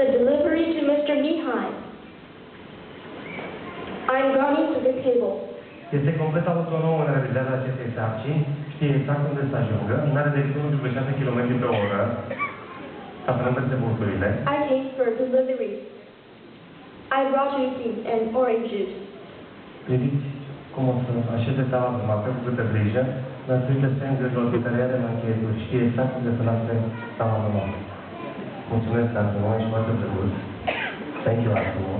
the delivery to Mr. Mihai. I'm going to the table. Este complet autonom în realizarea acestei sarcini, știe exact unde să ajungă, nu are decât 1,6 km pe oră, ca să numărse burturile. I came for delivery. I brought you tea and orange juice. Priviți cum o să așeze tava cu mapă cu câtă grijă, datorită sengrilor de ospitaliere de la încheieturi, știe exact unde să lase tava cu mapă. Mulțumesc, Artimo, ești foarte drăguț. Thank you, Artimo.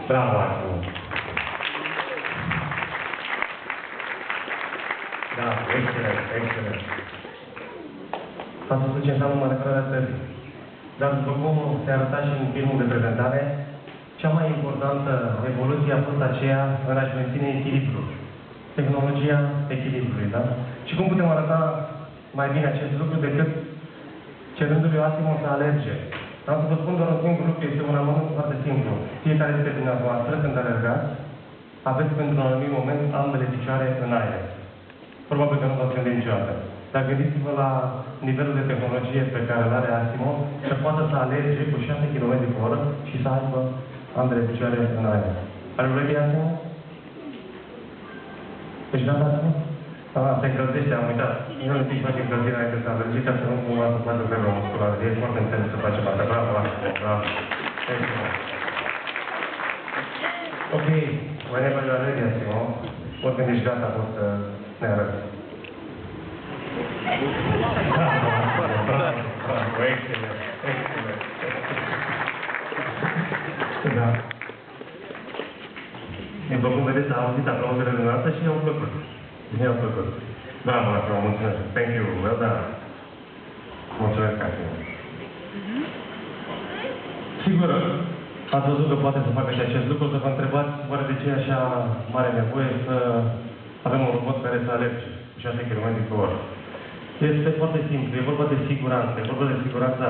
Bravo, Artimo. Da, excelent, excelent. Ați văzut ce înseamnă manevrarea țării. Dar după cum se arăta și în filmul de prezentare, cea mai importantă evoluție a fost aceea în a-și menține echilibrul. Tehnologia echilibrului, da? Și cum putem arăta mai bine acest lucru decât cerându-lui Asimo să alerge? Am să vă spun doar un singur lucru, este un amănunt foarte simplu. Fiecare dintre dumneavoastră, când alergați, aveți pentru un anumit moment ambele picioare în aer. Probabil că nu v-ați gândit niciodată. Dar gândiți-vă la nivelul de tehnologie pe care îl are Asimo, să poată să alerge cu 6 km pe oră și să aibă ambele picioare în aer. Are you ready, Asimo? Ești gata, Asimo? Se încălzește, am uitat. Nu le zici face încălzirea înainte să alergi, ca să nu cumva să facă greva musculară. E foarte înțeles să facem asta. Bravo, Asimo, bravo. Ok, whenever you are ready, Asimo, oricând ești gata, poți să ne arăți. Bravo, bravo, bravo, excelent, excelent. Da. După cum vedeți, am auzit aplauzele dumneavoastră și mi-au plăcut. Mi-au plăcut. Bravo, Asimo, mulțumesc. Thank you, well done. Mulțumesc, Asimo. Sigur, ați văzut că poate să facă și acest lucru, să vă întrebați oare de ce e așa mare nevoie să avem un robot care să alerge 6 km pe oră. Este foarte simplu, e vorba de siguranță, e vorba de siguranța